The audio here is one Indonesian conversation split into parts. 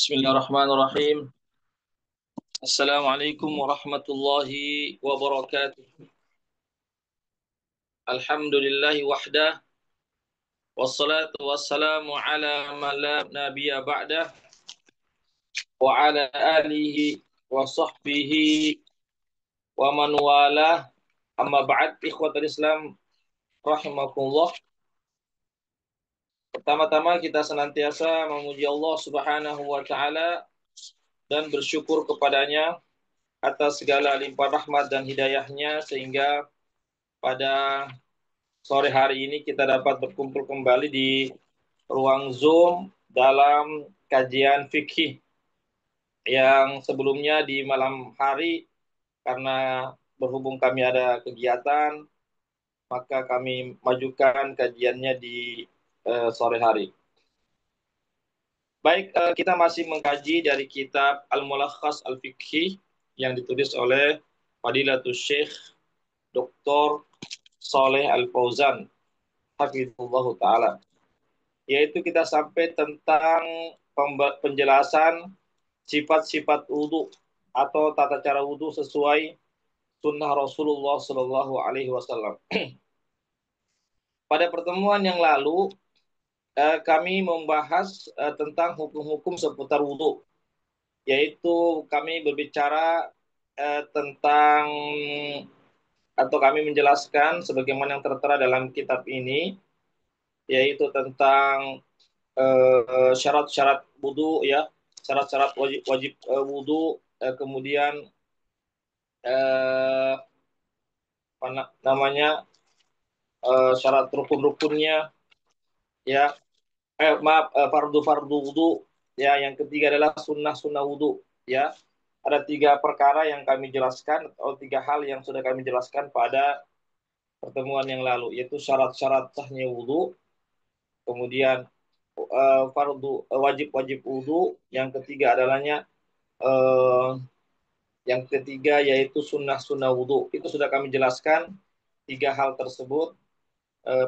Bismillahirrahmanirrahim. Assalamualaikum warahmatullahi wabarakatuh. Alhamdulillahi wahdah. Wassalatu wassalamu ala man la nabiyya ba'dah. Wa ala alihi wa sahbihi wa man walah. Amma ba'd, ikhwatul Islam rahimakumullah. Pertama-tama kita senantiasa memuji Allah Subhanahu wa taala dan bersyukur kepadanya atas segala limpahan rahmat dan hidayahnya sehingga pada sore hari ini kita dapat berkumpul kembali di ruang Zoom dalam kajian fikih yang sebelumnya di malam hari karena berhubung kami ada kegiatan maka kami majukan kajiannya di sore hari. Baik, kita masih mengkaji dari kitab Al-Mulakhas Al-Fiqhi yang ditulis oleh Fadilatul Syekh Dr. Saleh Al-Fauzan hafizahullah taala, yaitu kita sampai tentang penjelasan sifat-sifat wudhu atau tata cara wudhu sesuai sunnah Rasulullah Shallallahu Alaihi Wasallam. Pada pertemuan yang lalu kami membahas tentang hukum-hukum seputar wudhu, yaitu kami berbicara tentang atau kami menjelaskan sebagaimana yang tertera dalam kitab ini, yaitu tentang syarat-syarat wudhu, ya, syarat-syarat wajib wudhu, kemudian apa namanya syarat rukun-rukunnya, ya, fardu-fardu wudhu, ya, yang ketiga adalah sunnah-sunnah wudhu, ya. Ada 3 perkara yang kami jelaskan atau 3 hal yang sudah kami jelaskan pada pertemuan yang lalu, yaitu syarat-syarat sahnya wudhu, kemudian wajib-wajib wudhu, yang ketiga adalahnya yang ketiga yaitu sunnah-sunnah wudhu. Itu sudah kami jelaskan 3 hal tersebut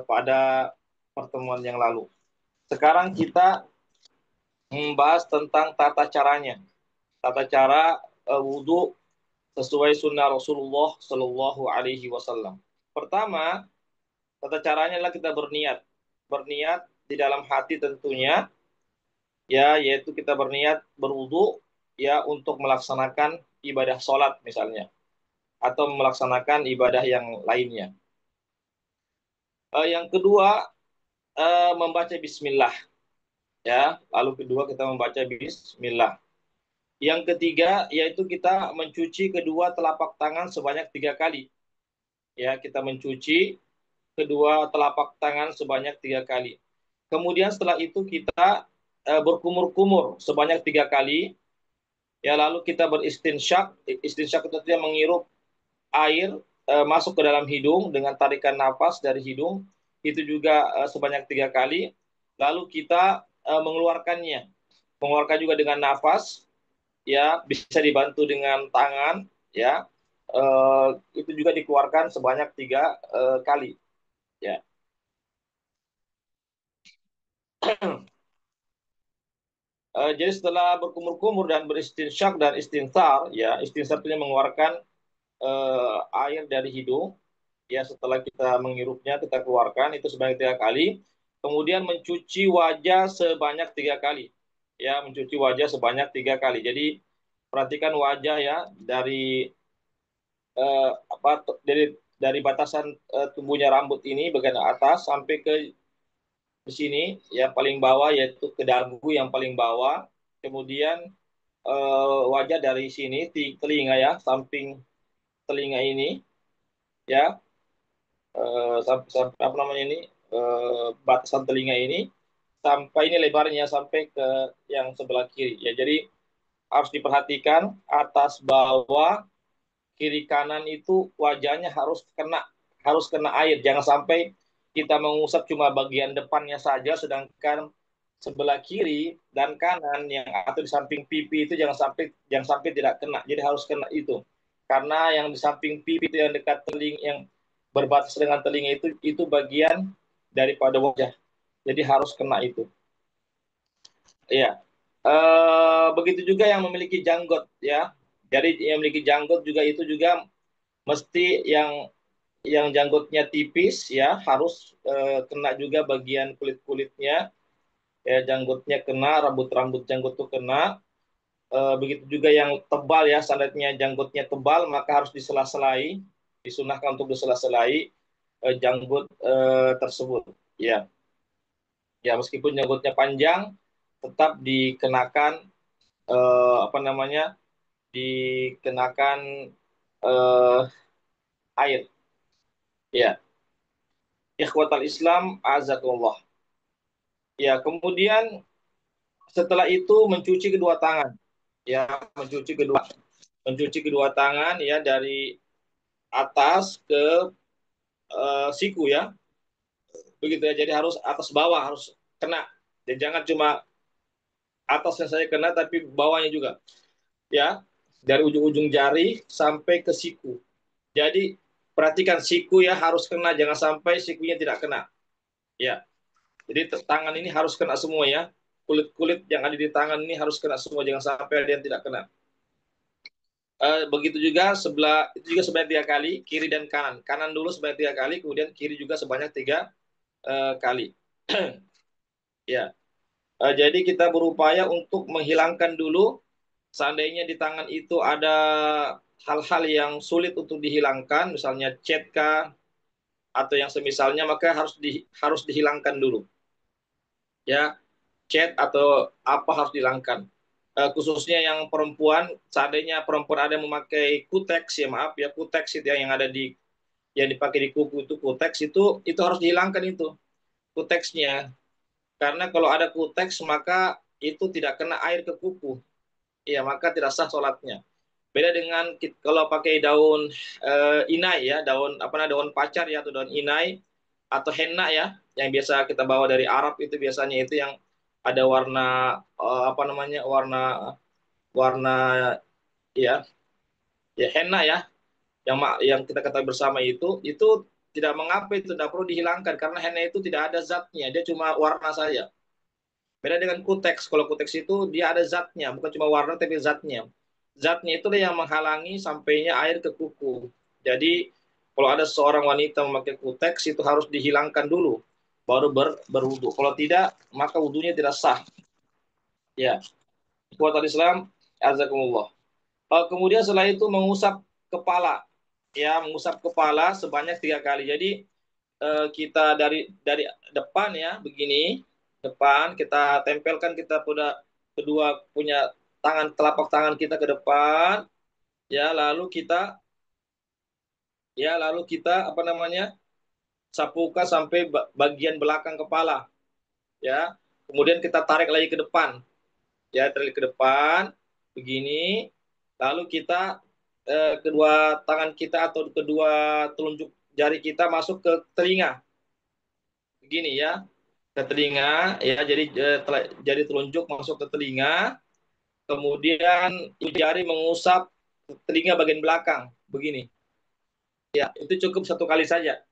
pada pertemuan yang lalu. Sekarang kita membahas tentang tata caranya, tata cara wudhu sesuai sunnah Rasulullah Shallallahu Alaihi Wasallam. Pertama, tata caranya adalah kita berniat di dalam hati tentunya, ya, yaitu kita berniat berwudhu, ya, untuk melaksanakan ibadah sholat misalnya, atau melaksanakan ibadah yang lainnya. Yang kedua, membaca bismillah, ya. Lalu kedua kita membaca bismillah. Yang ketiga yaitu kita mencuci kedua telapak tangan sebanyak 3 kali. Ya, kita mencuci kedua telapak tangan sebanyak 3 kali. Kemudian setelah itu kita berkumur-kumur sebanyak 3 kali. Ya, lalu kita beristinsyak. Istinsyak itu artinya menghirup air masuk ke dalam hidung dengan tarikan nafas dari hidung. Itu juga sebanyak 3 kali. Lalu kita mengeluarkannya. Mengeluarkan juga dengan nafas. Ya, bisa dibantu dengan tangan, ya. Itu juga dikeluarkan sebanyak 3 kali, ya. Jadi setelah berkumur-kumur dan beristinsyak dan istinsar, ya, istinsar itu mengeluarkan air dari hidung, ya. Setelah kita menghirupnya kita keluarkan itu sebanyak 3 kali. Kemudian mencuci wajah sebanyak 3 kali, ya, mencuci wajah sebanyak 3 kali. Jadi perhatikan wajah, ya, dari dari batasan tumbuhnya rambut ini bagian atas sampai ke sini, ya, paling bawah, yaitu ke dagu yang paling bawah. Kemudian wajah dari sini telinga, ya, samping telinga ini, ya, sampai apa namanya ini, batasan telinga ini sampai ini lebarnya sampai ke yang sebelah kiri, ya. Jadi harus diperhatikan atas bawah kiri kanan itu wajahnya harus kena air. Jangan sampai kita mengusap cuma bagian depannya saja, sedangkan sebelah kiri dan kanan yang atau di samping pipi itu jangan sampai tidak kena. Jadi harus kena itu. Karena yang di samping pipi itu yang dekat telinga, yang berbatas dengan telinga itu bagian daripada wajah. Jadi harus kena itu. Iya. Begitu juga yang memiliki janggut ya. Jadi yang memiliki janggut juga itu juga mesti yang janggutnya tipis ya harus kena juga bagian kulit-kulitnya ya, janggutnya kena, rambut-rambut janggut tuh kena. Begitu juga yang tebal ya, seandainya janggutnya tebal maka harus disela-selai, disunahkan untuk disela-selai janggut tersebut ya. Ya meskipun janggutnya panjang tetap dikenakan apa namanya, dikenakan eh, air ya. Ikhwatal Islam azakumullah. Ya, kemudian setelah itu mencuci kedua tangan. Ya, mencuci kedua tangan ya dari atas ke siku ya. Begitu ya. Jadi harus atas bawah harus kena. Dan jangan cuma atasnya saya kena tapi bawahnya juga. Ya. Dari ujung-ujung jari sampai ke siku. Jadi perhatikan siku ya harus kena, jangan sampai sikunya tidak kena. Ya. Jadi tangan ini harus kena semua ya. Kulit-kulit yang ada di tangan ini harus kena semua, jangan sampai ada yang tidak kena. Begitu juga sebelah itu juga sebanyak 3 kali, kiri dan kanan. Kanan dulu sebanyak 3 kali, kemudian kiri juga sebanyak 3 kali. Ya, jadi kita berupaya untuk menghilangkan dulu. Seandainya di tangan itu ada hal-hal yang sulit untuk dihilangkan, misalnya cat kah, atau yang semisalnya, maka harus dihilangkan dulu. Ya, cat atau apa harus dihilangkan. Khususnya yang perempuan, seandainya perempuan ada yang memakai kuteks ya maaf ya, kuteks itu yang ada di yang dipakai di kuku itu kuteks itu harus dihilangkan itu kuteksnya, karena kalau ada kuteks maka itu tidak kena air ke kuku ya, maka tidak sah sholatnya. Beda dengan kalau pakai daun inai ya, daun apa namanya, daun pacar ya, atau daun inai atau henna ya, yang biasa kita bawa dari Arab, itu biasanya itu yang ada warna apa namanya, warna warna ya, ya henna ya, yang kita ketahui bersama itu tidak mengapa, itu tidak perlu dihilangkan karena henna itu tidak ada zatnya, dia cuma warna saja. Beda dengan kuteks, kalau kuteks itu dia ada zatnya, bukan cuma warna tapi zatnya. Zatnya itu yang menghalangi sampainya air ke kuku. Jadi kalau ada seorang wanita memakai kuteks itu harus dihilangkan dulu baru berwudu. Kalau tidak maka wudunya tidak sah. Ya, kuat Islam, azakumullah. Kemudian setelah itu mengusap kepala, ya mengusap kepala sebanyak 3 kali. Jadi kita dari depan ya begini, depan kita tempelkan, kita kedua punya tangan, telapak tangan kita ke depan, ya lalu kita apa namanya, sapukan sampai bagian belakang kepala, ya. Kemudian kita tarik lagi ke depan, ya tarik ke depan begini, lalu kita kedua tangan kita atau kedua telunjuk jari kita masuk ke telinga begini ya, ke telinga ya, jadi telunjuk masuk ke telinga, kemudian jari mengusap telinga bagian belakang begini ya, itu cukup 1 kali saja.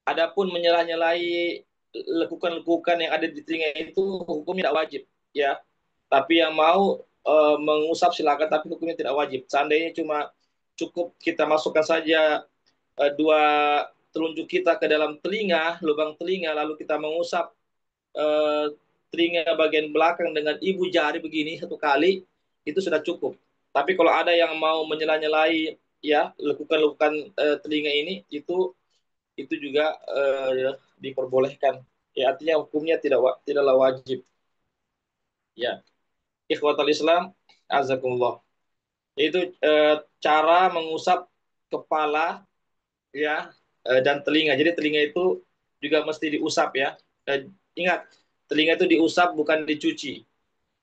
Adapun menyelah-nyelahi lekukan-lekukan yang ada di telinga itu hukumnya tidak wajib ya. Tapi yang mau mengusap silakan, tapi hukumnya tidak wajib. Seandainya cuma cukup kita masukkan saja dua telunjuk kita ke dalam telinga, lubang telinga, lalu kita mengusap eh, telinga bagian belakang dengan ibu jari begini 1 kali, itu sudah cukup. Tapi kalau ada yang mau menyelah-nyelahi ya lekukan-lekukan telinga ini, itu juga diperbolehkan. Ya, artinya hukumnya tidaklah wajib. Ya, ikhwatal Islam, azakumullah. Itu cara mengusap kepala ya, dan telinga. Jadi telinga itu juga mesti diusap ya. Ingat, telinga itu diusap bukan dicuci.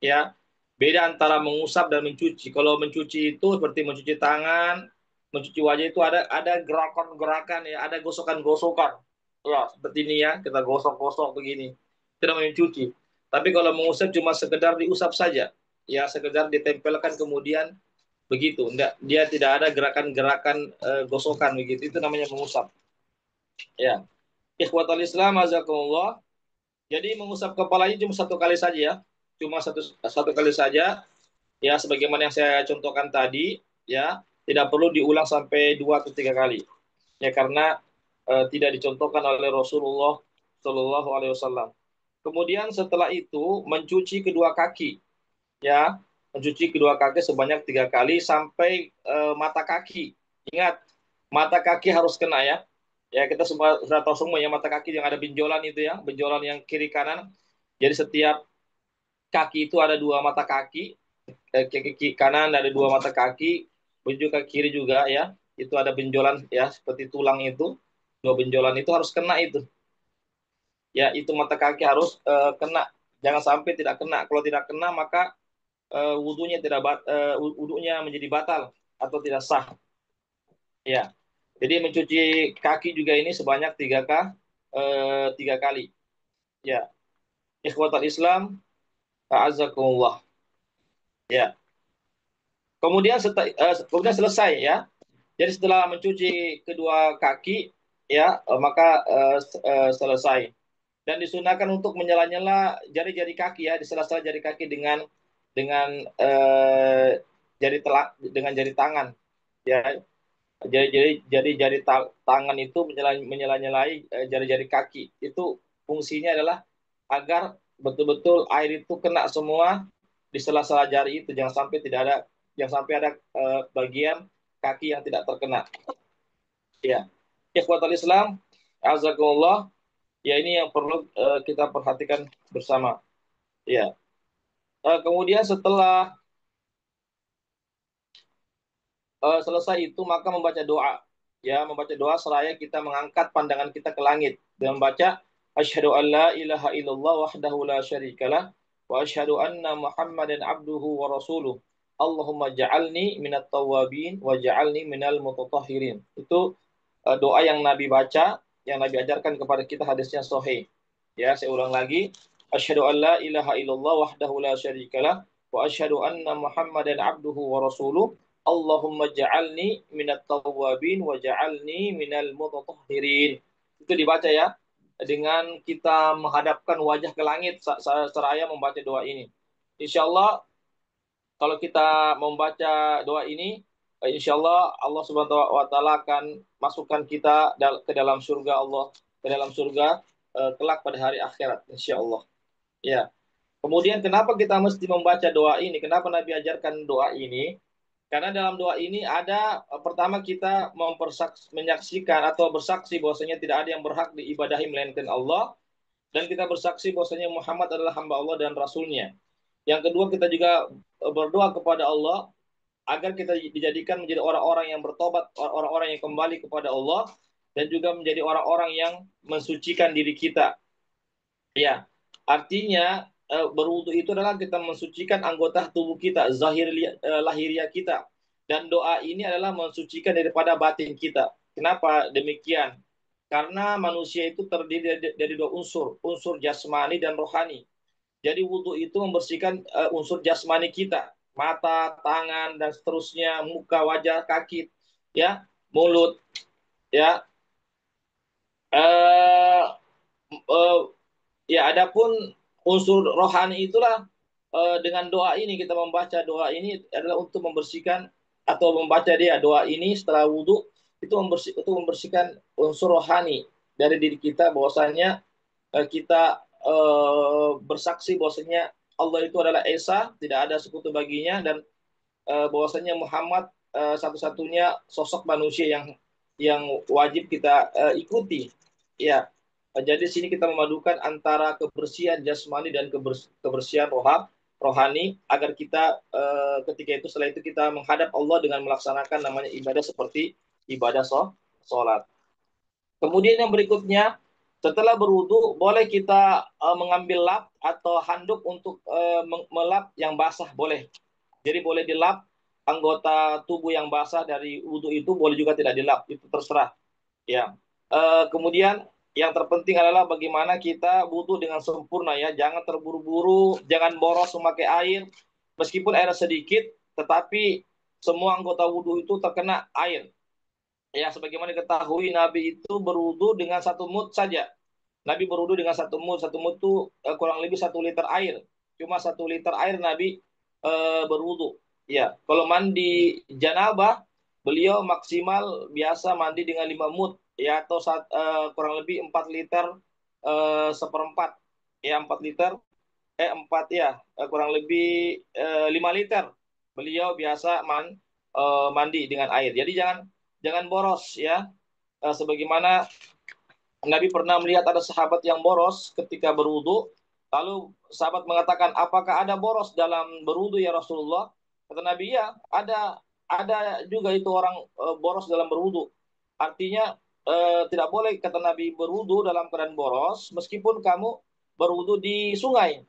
Ya, beda antara mengusap dan mencuci. Kalau mencuci itu seperti mencuci tangan, mencuci wajah, itu ada gerakan-gerakan ya, ada gosokan-gosokan. Ya, seperti ini ya, kita gosok-gosok begini. Itu namanya mencuci. Tapi kalau mengusap cuma sekedar diusap saja. Ya, sekedar ditempelkan kemudian begitu. Enggak, dia tidak ada gerakan-gerakan gosokan begitu. Itu namanya mengusap. Ya. Ikhwatal Islam azakumullah. Jadi mengusap kepalanya cuma 1 kali saja ya. cuma satu kali saja, ya sebagaimana yang saya contohkan tadi, ya tidak perlu diulang sampai 2 atau 3 kali, ya karena tidak dicontohkan oleh Rasulullah Shallallahu Alaihi Wasallam. Kemudian setelah itu mencuci kedua kaki, ya mencuci kedua kaki sebanyak 3 kali sampai mata kaki. Ingat, mata kaki harus kena ya. Ya kita semua sudah tahu semua ya, mata kaki yang ada benjolan itu ya, benjolan yang kiri kanan. Jadi setiap kaki itu ada 2 mata kaki, kaki kanan ada 2 mata kaki, begitu kaki kiri juga ya. Itu ada benjolan ya, seperti tulang itu. 2 benjolan itu harus kena itu. Ya, itu mata kaki harus kena. Jangan sampai tidak kena. Kalau tidak kena maka wudhunya wudhunya menjadi batal atau tidak sah. Ya. Jadi mencuci kaki juga ini sebanyak 3 kali. Ya. Ikhwatal Islam, a'azzakumullah. Ya. Kemudian selesai ya. Jadi setelah mencuci kedua kaki ya, maka selesai. Dan disunahkan untuk menyela-nyela jari-jari kaki ya, di sela-sela jari kaki dengan dengan jari tangan ya. Jadi jari tangan itu menyela-nyelai jari-jari kaki. Itu fungsinya adalah agar betul-betul air itu kena semua di sela-sela jari itu, jangan sampai ada bagian kaki yang tidak terkena. Ya. Ikhwatul Islam, azakumullah. Ya ini yang perlu kita perhatikan bersama. Ya. Kemudian setelah selesai itu maka membaca doa. Ya, membaca doa seraya kita mengangkat pandangan kita ke langit dan membaca asyhadu an la ilaha illallah wahdahu la syarikalah wa asyhadu anna Muhammadan abduhu wa rasuluh. Allahumma ja'alni minat tawabin wa ja'alni minal mutatahhirin. Itu doa yang Nabi baca, yang Nabi ajarkan kepada kita, hadisnya sahih. Ya, saya ulang lagi. Asyhadu an la ilaha illallah wahdahu la syarikalah wa asyhadu anna Muhammadan abduhu wa rasuluh. Allahumma ja'alni minat tawwabin wa ja'alni minal mutatahhirin. Itu dibaca ya, dengan kita menghadapkan wajah ke langit seraya membaca doa ini. Insya Allah kalau kita membaca doa ini, insya Allah Allah Subhanahu wa taala akan masukkan kita ke dalam surga Allah, ke dalam surga kelak pada hari akhirat, insya Allah. Ya. Kemudian kenapa kita mesti membaca doa ini? Kenapa Nabi ajarkan doa ini? Karena dalam doa ini ada pertama kita menyaksikan atau bersaksi bahwasanya tidak ada yang berhak diibadahi melainkan Allah, dan kita bersaksi bahwasanya Muhammad adalah hamba Allah dan Rasulnya. Yang kedua kita juga berdoa kepada Allah agar kita dijadikan menjadi orang-orang yang bertobat, orang-orang yang kembali kepada Allah, dan juga menjadi orang-orang yang mensucikan diri kita. Ya, artinya berwudu itu adalah kita mensucikan anggota tubuh kita, lahiriah kita. Dan doa ini adalah mensucikan daripada batin kita. Kenapa demikian? Karena manusia itu terdiri dari 2 unsur, unsur jasmani dan rohani. Jadi wudhu itu membersihkan unsur jasmani kita, mata, tangan, dan seterusnya, muka, wajah, kaki, ya, mulut, ya. Eh, eh, Ya, adapun unsur rohani itulah dengan doa ini, kita membaca doa ini adalah untuk membersihkan atau membaca doa ini setelah wudhu itu membersihkan unsur rohani dari diri kita, bahwasanya kita bersaksi bahwasanya Allah itu adalah Esa, tidak ada sekutu baginya, dan bahwasanya Muhammad satu-satunya sosok manusia yang wajib kita ikuti. Ya, jadi sini kita memadukan antara kebersihan jasmani dan kebersihan rohani agar kita ketika itu setelah itu kita menghadap Allah dengan melaksanakan namanya ibadah seperti ibadah sholat. Kemudian yang berikutnya, setelah berwudu boleh kita mengambil lap atau handuk untuk melap yang basah, boleh. Jadi boleh dilap anggota tubuh yang basah dari wudu itu, boleh juga tidak dilap, itu terserah. Ya. Kemudian yang terpenting adalah bagaimana kita wudu dengan sempurna ya, jangan terburu-buru, jangan boros memakai air, meskipun air sedikit, tetapi semua anggota wudu itu terkena air. Ya, sebagaimana diketahui Nabi itu berwudu dengan 1 mud saja. Nabi berwudu dengan 1 mud itu kurang lebih 1 liter air. cuma 1 liter air Nabi berwudu. Ya, kalau mandi janabah, beliau maksimal biasa mandi dengan 5 mud, ya, atau kurang lebih 4 liter seperempat, ya 4 liter, 4 ya, kurang lebih 5 liter. Beliau biasa mandi dengan air. Jadi jangan jangan boros ya. Sebagaimana Nabi pernah melihat ada sahabat yang boros ketika berwudu. Lalu sahabat mengatakan, apakah ada boros dalam berwudu ya Rasulullah? Kata Nabi, ya, ada juga itu orang boros dalam berwudu. Artinya tidak boleh, kata Nabi, berwudu dalam keadaan boros meskipun kamu berwudu di sungai.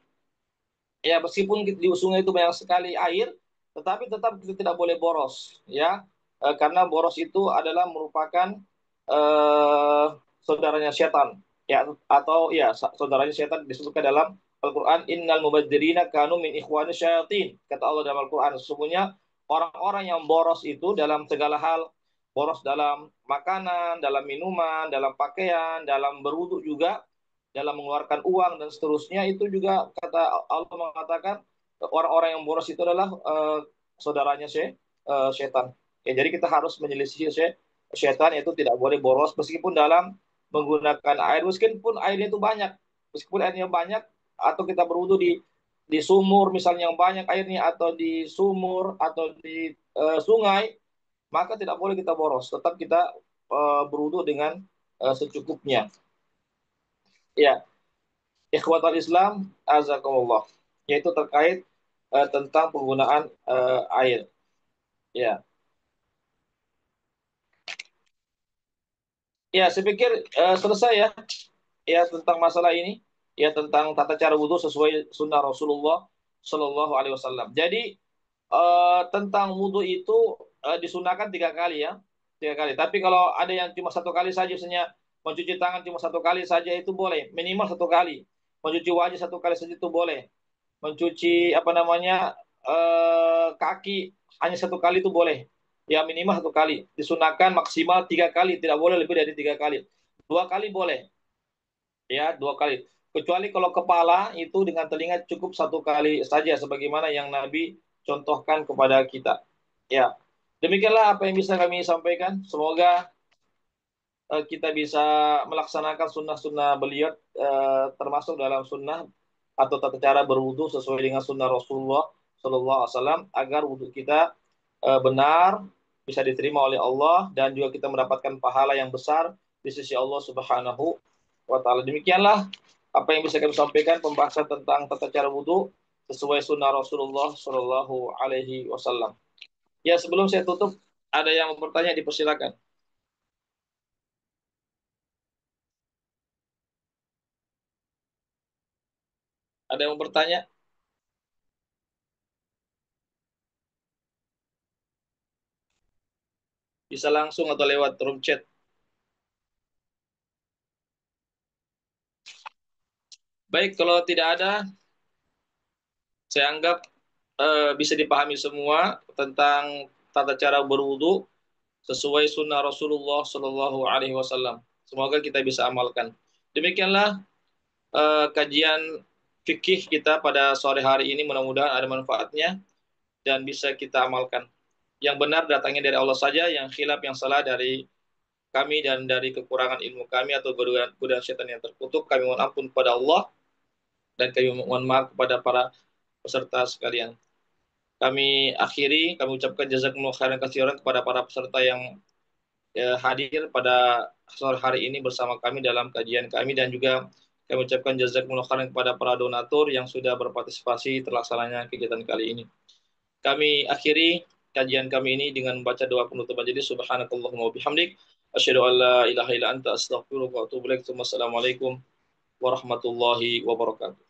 Ya, meskipun di sungai itu banyak sekali air, tetapi tetap kita tidak boleh boros, ya. Karena boros itu adalah merupakan eh, saudaranya setan, ya, atau ya saudaranya setan disebutkan dalam Al-Qur'an, innal mubadzirina kanu min ikhwani syayatin. Kata Allah dalam Al-Qur'an, sesungguhnya orang-orang yang boros itu dalam segala hal, boros dalam makanan, dalam minuman, dalam pakaian, dalam berwudu juga, dalam mengeluarkan uang dan seterusnya, itu juga kata Allah mengatakan orang-orang yang boros itu adalah saudaranya setan. Ya, jadi kita harus menyelisih setan, itu tidak boleh boros meskipun dalam menggunakan air, meskipun airnya itu banyak, meskipun airnya banyak, atau kita berwudu di sumur misalnya yang banyak airnya, atau di sumur atau di sungai, maka tidak boleh kita boros, tetap kita berwudu dengan secukupnya. Ya, ikhwatal Islam, azakumullah, yaitu terkait tentang penggunaan air. Ya, ya, saya pikir selesai ya, ya, tentang masalah ini, ya, tentang tata cara wudhu sesuai sunnah Rasulullah Shallallahu Alaihi Wasallam. Jadi tentang wudhu itu disunahkan 3 kali ya, 3 kali. Tapi kalau ada yang cuma 1 kali saja, misalnya mencuci tangan cuma 1 kali saja, itu boleh, minimal 1 kali. Mencuci wajah 1 kali saja itu boleh. Mencuci apa namanya kaki hanya 1 kali itu boleh. Ya minimal 1 kali. Disunahkan maksimal 3 kali, tidak boleh lebih dari 3 kali. 2 kali boleh, ya 2 kali. Kecuali kalau kepala itu dengan telinga cukup 1 kali saja, sebagaimana yang Nabi contohkan kepada kita. Ya, demikianlah apa yang bisa kami sampaikan. Semoga kita bisa melaksanakan sunnah-sunnah beliau, termasuk dalam sunnah atau tata cara berwudu sesuai dengan sunnah Rasulullah Shallallahu Alaihi Wasallam, agar wudhu kita benar, bisa diterima oleh Allah, dan juga kita mendapatkan pahala yang besar di sisi Allah Subhanahu wa Ta'ala. Demikianlah apa yang bisa kami sampaikan, pembahasan tentang tata cara wudhu sesuai sunnah Rasulullah Shallallahu Alaihi Wasallam. Ya, sebelum saya tutup, ada yang mau bertanya, dipersilakan. Ada yang mau bertanya? Bisa langsung atau lewat room chat. Baik, kalau tidak ada, saya anggap bisa dipahami semua tentang tata cara berwudu sesuai sunnah Rasulullah Shallallahu Alaihi Wasallam. Semoga kita bisa amalkan. Demikianlah kajian fikih kita pada sore hari ini. Mudah-mudahan ada manfaatnya dan bisa kita amalkan. Yang benar datangnya dari Allah saja, yang khilaf, yang salah dari kami dan dari kekurangan ilmu kami atau godaan setan yang terkutuk. Kami mohon ampun kepada Allah, dan kami mohon maaf kepada para peserta sekalian. Kami ucapkan jazakumullah khairan katsiran kepada para peserta yang hadir pada sore hari ini bersama kami dalam kajian kami, dan juga kami ucapkan jazakumullah khairan kepada para donatur yang sudah berpartisipasi terlaksananya kegiatan kali ini. Kami akhiri kajian kami ini dengan membaca doa penutup majelis. Subhanakallahumma wa bihamdik, asyhadu an la ilaha illa anta, astaghfiruka wa atubu ilaik. Wassalamualaikum warahmatullahi wabarakatuh.